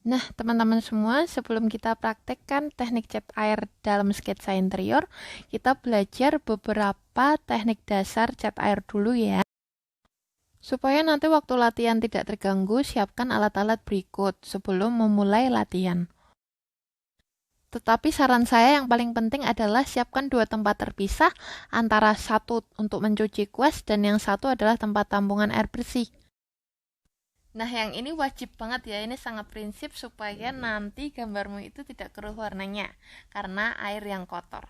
Nah, teman-teman semua, sebelum kita praktekkan teknik cat air dalam sketsa interior, kita belajar beberapa teknik dasar cat air dulu ya. Supaya nanti waktu latihan tidak terganggu, siapkan alat-alat berikut sebelum memulai latihan. Tetapi saran saya yang paling penting adalah siapkan dua tempat terpisah, antara satu untuk mencuci kuas dan yang satu adalah tempat tampungan air bersih. Nah, yang ini wajib banget ya, ini sangat prinsip supaya nanti gambarmu itu tidak keruh warnanya karena air yang kotor.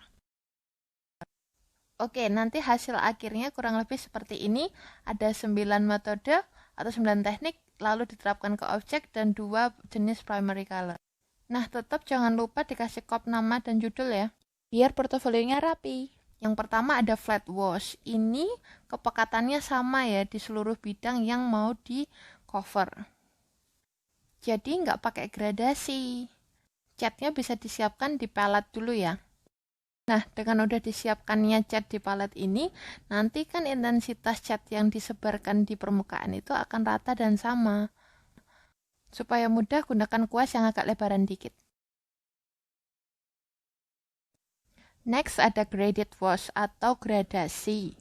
Oke, nanti hasil akhirnya kurang lebih seperti ini. Ada 9 metode atau 9 teknik, lalu diterapkan ke objek dan 2 jenis primary color. Nah, tetap jangan lupa dikasih kop nama dan judul ya, biar portofolionya rapi. Yang pertama ada flat wash. Ini kepekatannya sama ya di seluruh bidang yang mau di cover. Jadi nggak pakai gradasi. Catnya bisa disiapkan di palette dulu ya. Nah, dengan udah disiapkannya cat di palette ini, nanti kan intensitas cat yang disebarkan di permukaan itu akan rata dan sama. Supaya mudah, gunakan kuas yang agak lebaran dikit. Next ada graded wash atau gradasi.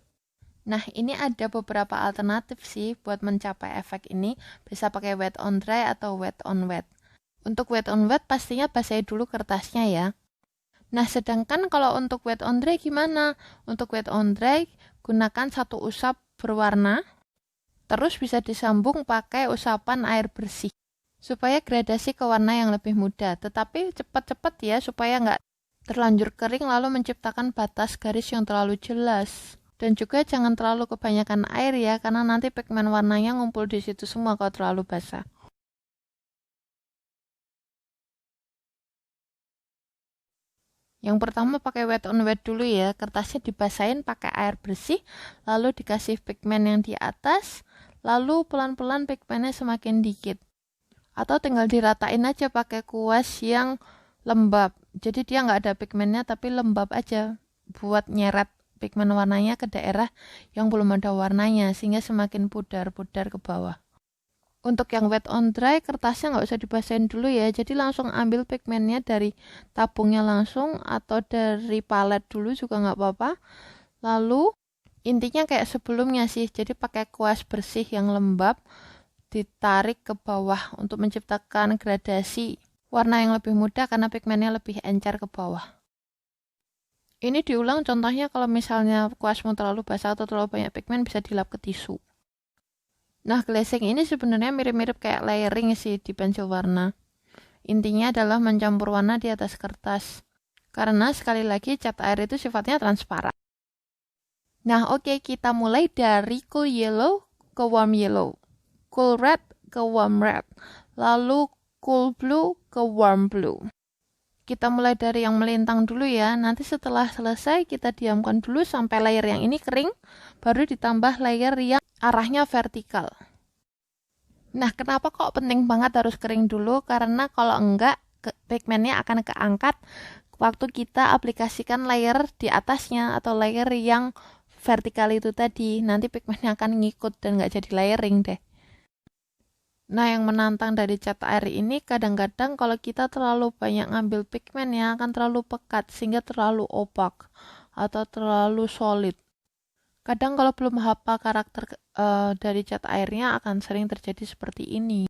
Nah, ini ada beberapa alternatif sih buat mencapai efek ini. Bisa pakai wet on dry atau wet on wet. Untuk wet on wet pastinya basahi dulu kertasnya ya. Nah, sedangkan kalau untuk wet on dry gimana? Untuk wet on dry, gunakan satu usap berwarna, terus bisa disambung pakai usapan air bersih, supaya gradasi ke warna yang lebih mudah. Tetapi cepat-cepat ya, supaya nggak terlanjur kering lalu menciptakan batas garis yang terlalu jelas. Dan juga jangan terlalu kebanyakan air ya, karena nanti pigmen warnanya ngumpul di situ semua kalau terlalu basah. Yang pertama pakai wet on wet dulu ya, kertasnya dibasahin pakai air bersih, lalu dikasih pigmen yang di atas, lalu pelan-pelan pigmennya semakin dikit. Atau tinggal diratain aja pakai kuas yang lembab, jadi dia nggak ada pigmennya tapi lembab aja, buat nyeret pigmen warnanya ke daerah yang belum ada warnanya, sehingga semakin pudar-pudar ke bawah. Untuk yang wet on dry, kertasnya nggak usah dibasahin dulu ya, jadi langsung ambil pigmennya dari tabungnya langsung atau dari palet dulu juga nggak apa-apa. Lalu intinya kayak sebelumnya sih, jadi pakai kuas bersih yang lembab, ditarik ke bawah untuk menciptakan gradasi warna yang lebih mudah karena pigmennya lebih encer ke bawah. Ini diulang contohnya kalau misalnya kuasmu terlalu basah atau terlalu banyak pigmen, bisa dilap ke tisu. Nah, glazing ini sebenarnya mirip-mirip kayak layering sih di pensil warna. Intinya adalah mencampur warna di atas kertas. Karena sekali lagi cat air itu sifatnya transparan. Nah, oke, kita mulai dari cool yellow ke warm yellow, cool red ke warm red, lalu cool blue ke warm blue. Kita mulai dari yang melintang dulu ya. Nanti setelah selesai kita diamkan dulu sampai layer yang ini kering, baru ditambah layer yang arahnya vertikal. Nah, kenapa kok penting banget harus kering dulu? Karena kalau enggak, pigmennya akan keangkat waktu kita aplikasikan layer di atasnya atau layer yang vertikal itu tadi. Nanti pigmennya akan ngikut dan nggak jadi layering deh. Nah, yang menantang dari cat air ini kadang-kadang kalau kita terlalu banyak ngambil pigmen ya akan terlalu pekat sehingga terlalu opak atau terlalu solid. Kadang kalau belum hafal karakter dari cat airnya akan sering terjadi seperti ini.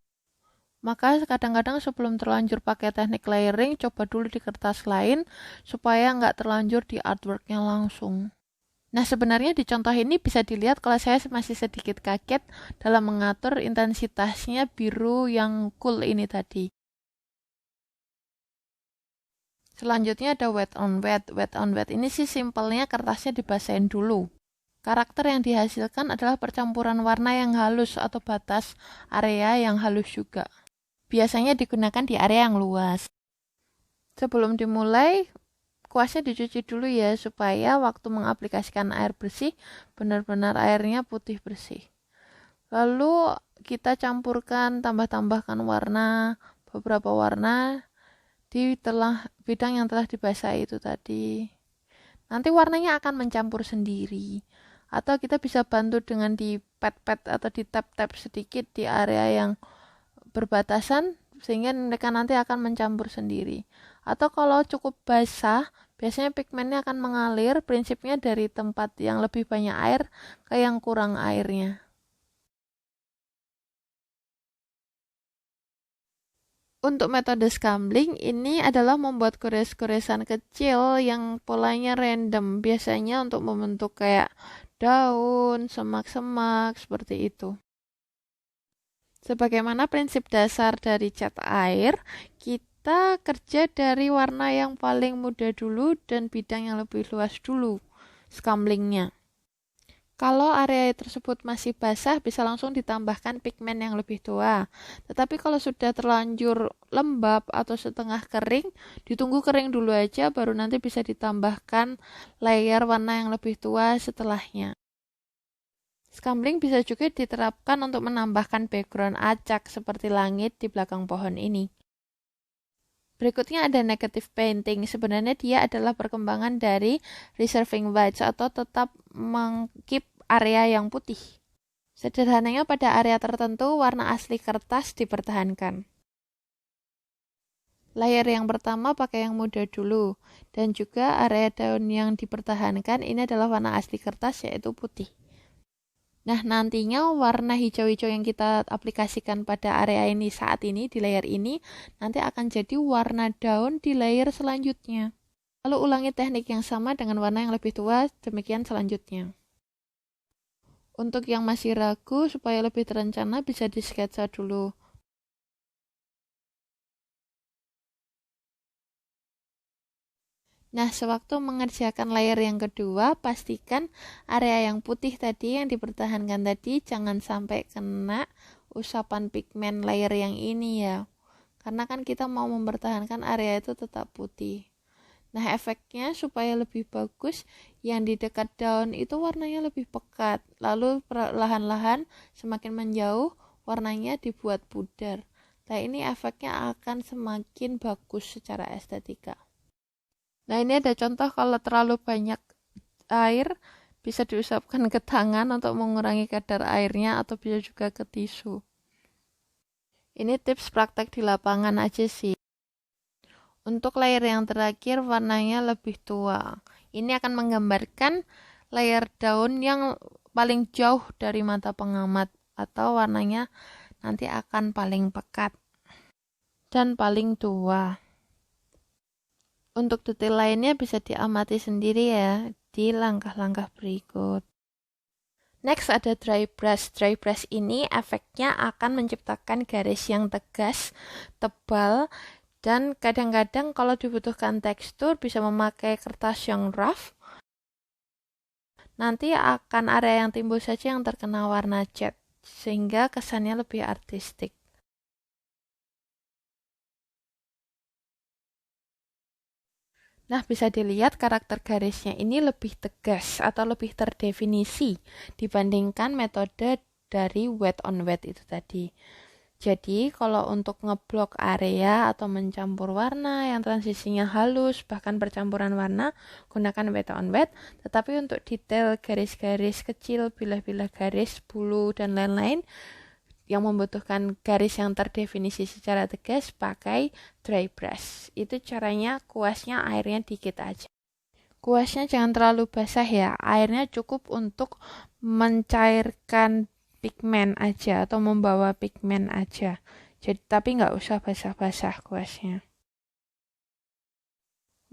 Maka kadang-kadang sebelum terlanjur pakai teknik layering, coba dulu di kertas lain supaya nggak terlanjur di artworknya langsung. Nah, sebenarnya di contoh ini bisa dilihat kalau saya masih sedikit kaget dalam mengatur intensitasnya biru yang cool ini tadi. Selanjutnya ada wet on wet. Wet on wet ini sih simpelnya kertasnya dibasahin dulu. Karakter yang dihasilkan adalah percampuran warna yang halus atau batas area yang halus juga. Biasanya digunakan di area yang luas. Sebelum dimulai, kuasnya dicuci dulu ya, supaya waktu mengaplikasikan air bersih, benar-benar airnya putih bersih. Lalu kita campurkan, tambah-tambahkan warna, beberapa warna di bidang yang telah dibasahi itu tadi. Nanti warnanya akan mencampur sendiri. Atau kita bisa bantu dengan di pet-pet atau di tap-tap sedikit di area yang berbatasan sehingga mereka nanti akan mencampur sendiri. Atau kalau cukup basah, biasanya pigmennya akan mengalir, prinsipnya dari tempat yang lebih banyak air ke yang kurang airnya. Untuk metode scumbling ini adalah membuat gores-goresan kecil yang polanya random, biasanya untuk membentuk kayak daun, semak-semak, seperti itu. Sebagaimana prinsip dasar dari cat air, kita kerja dari warna yang paling muda dulu dan bidang yang lebih luas dulu, scumblingnya. Kalau area tersebut masih basah, bisa langsung ditambahkan pigmen yang lebih tua. Tetapi kalau sudah terlanjur lembab atau setengah kering, ditunggu kering dulu aja, baru nanti bisa ditambahkan layer warna yang lebih tua setelahnya. Scumbling bisa juga diterapkan untuk menambahkan background acak seperti langit di belakang pohon ini. Berikutnya ada negative painting. Sebenarnya dia adalah perkembangan dari reserving whites atau tetap mengkeep area yang putih. Sederhananya pada area tertentu warna asli kertas dipertahankan. Layer yang pertama pakai yang muda dulu, dan juga area daun yang dipertahankan ini adalah warna asli kertas yaitu putih. Nah, nantinya warna hijau-hijau yang kita aplikasikan pada area ini saat ini di layer ini nanti akan jadi warna daun di layer selanjutnya. Lalu ulangi teknik yang sama dengan warna yang lebih tua, demikian selanjutnya. Untuk yang masih ragu supaya lebih terencana bisa disketsa dulu. Nah, sewaktu mengerjakan layer yang kedua, pastikan area yang putih tadi yang dipertahankan tadi jangan sampai kena usapan pigmen layer yang ini ya. Karena kan kita mau mempertahankan area itu tetap putih. Nah, efeknya supaya lebih bagus, yang di dekat daun itu warnanya lebih pekat. Lalu perlahan-lahan semakin menjauh, warnanya dibuat pudar. Nah, ini efeknya akan semakin bagus secara estetika. Nah, ini ada contoh kalau terlalu banyak air, bisa diusapkan ke tangan untuk mengurangi kadar airnya atau bisa juga ke tisu. Ini tips praktek di lapangan aja sih. Untuk layer yang terakhir warnanya lebih tua. Ini akan menggambarkan layer daun yang paling jauh dari mata pengamat atau warnanya nanti akan paling pekat dan paling tua. Untuk detail lainnya bisa diamati sendiri ya di langkah-langkah berikut. Next ada dry brush. Dry brush ini efeknya akan menciptakan garis yang tegas, tebal, dan kadang-kadang kalau dibutuhkan tekstur bisa memakai kertas yang rough. Nanti akan area yang timbul saja yang terkena warna cat, sehingga kesannya lebih artistik. Nah, bisa dilihat karakter garisnya ini lebih tegas atau lebih terdefinisi dibandingkan metode dari wet on wet itu tadi. Jadi, kalau untuk ngeblok area atau mencampur warna yang transisinya halus, bahkan percampuran warna, gunakan wet on wet. Tetapi untuk detail garis-garis kecil, bilah-bilah garis, bulu, dan lain-lain, yang membutuhkan garis yang terdefinisi secara tegas, pakai dry brush. Itu caranya, kuasnya airnya dikit aja. Kuasnya jangan terlalu basah ya, airnya cukup untuk mencairkan pigmen aja atau membawa pigmen aja. Jadi tapi nggak usah basah-basah kuasnya.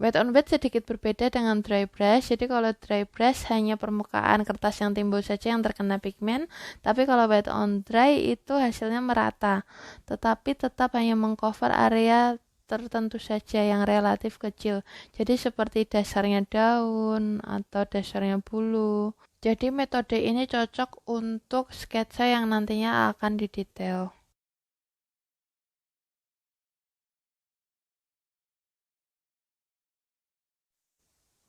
Wet on wet sedikit berbeda dengan dry brush. Jadi kalau dry brush hanya permukaan kertas yang timbul saja yang terkena pigmen, tapi kalau wet on dry itu hasilnya merata. Tetapi tetap hanya mengcover area tertentu saja yang relatif kecil. Jadi seperti dasarnya daun atau dasarnya bulu. Jadi metode ini cocok untuk sketsa yang nantinya akan didetail.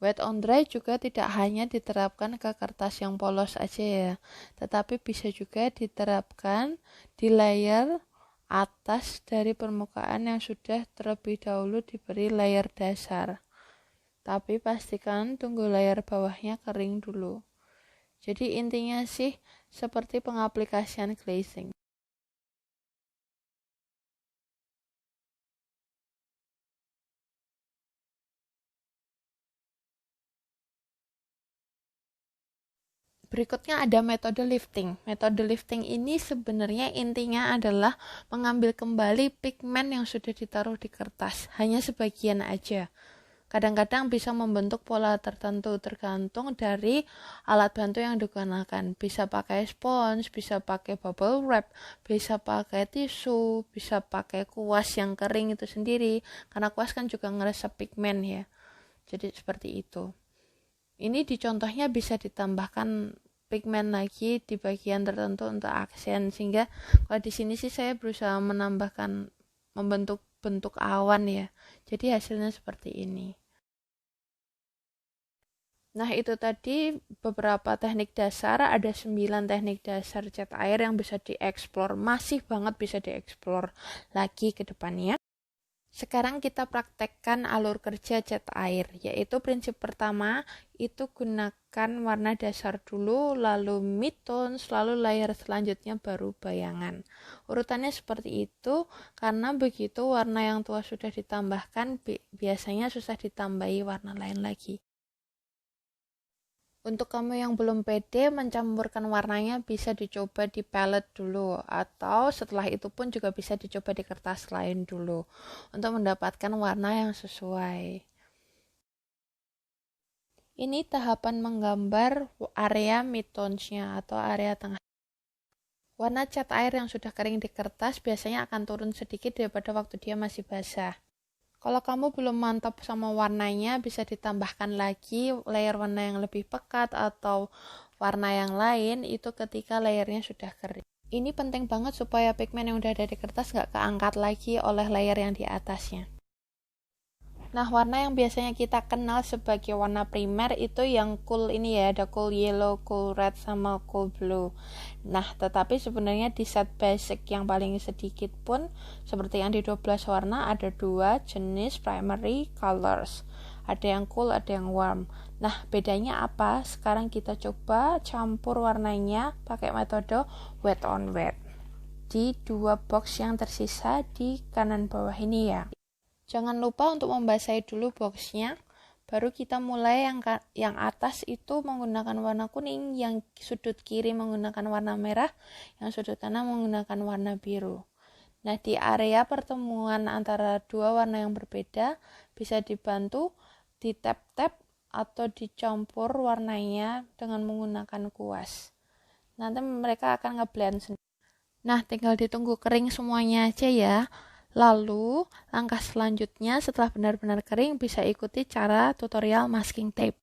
Wet on dry juga tidak hanya diterapkan ke kertas yang polos aja ya, tetapi bisa juga diterapkan di layer atas dari permukaan yang sudah terlebih dahulu diberi layer dasar. Tapi pastikan tunggu layer bawahnya kering dulu. Jadi intinya sih seperti pengaplikasian glazing. Berikutnya ada metode lifting. Metode lifting ini sebenarnya intinya adalah mengambil kembali pigmen yang sudah ditaruh di kertas, hanya sebagian aja. Kadang-kadang bisa membentuk pola tertentu tergantung dari alat bantu yang digunakan. Bisa pakai spons, bisa pakai bubble wrap, bisa pakai tisu, bisa pakai kuas yang kering itu sendiri. Karena kuas kan juga ngeresep pigmen ya. Jadi seperti itu. Ini di contohnya bisa ditambahkan pigmen lagi di bagian tertentu untuk aksen, sehingga kalau di sini sih saya berusaha menambahkan membentuk bentuk awan ya. Jadi hasilnya seperti ini. Nah, itu tadi beberapa teknik dasar, ada 9 teknik dasar cat air yang bisa dieksplor, masih banget bisa dieksplor lagi ke depannya. Sekarang kita praktekkan alur kerja cat air, yaitu prinsip pertama itu gunakan warna dasar dulu, lalu mid-tones, lalu layer selanjutnya baru bayangan. Urutannya seperti itu, karena begitu warna yang tua sudah ditambahkan, biasanya susah ditambahi warna lain lagi. Untuk kamu yang belum pede mencampurkan warnanya, bisa dicoba di palette dulu, atau setelah itu pun juga bisa dicoba di kertas lain dulu untuk mendapatkan warna yang sesuai. Ini tahapan menggambar area midtones-nya atau area tengah. Warna cat air yang sudah kering di kertas biasanya akan turun sedikit daripada waktu dia masih basah. Kalau kamu belum mantap sama warnanya, bisa ditambahkan lagi layer warna yang lebih pekat atau warna yang lain itu ketika layernya sudah kering. Ini penting banget supaya pigmen yang udah ada di kertas nggak keangkat lagi oleh layer yang di atasnya. Nah, warna yang biasanya kita kenal sebagai warna primer itu yang cool ini ya, ada cool yellow, cool red, sama cool blue. Nah, tetapi sebenarnya di set basic yang paling sedikit pun, seperti yang di 12 warna, ada 2 jenis primary colors. Ada yang cool, ada yang warm. Nah, bedanya apa? Sekarang kita coba campur warnanya pakai metode wet on wet di 2 box yang tersisa di kanan bawah ini ya. Jangan lupa untuk membasahi dulu boxnya, baru kita mulai yang atas itu menggunakan warna kuning, yang sudut kiri menggunakan warna merah, yang sudut kanan menggunakan warna biru. Nah, di area pertemuan antara dua warna yang berbeda, bisa dibantu di tap-tap atau dicampur warnanya dengan menggunakan kuas. Nanti mereka akan ngeblend sendiri. Nah, tinggal ditunggu kering semuanya aja ya. Lalu, langkah selanjutnya setelah benar-benar kering bisa ikuti cara tutorial masking tape.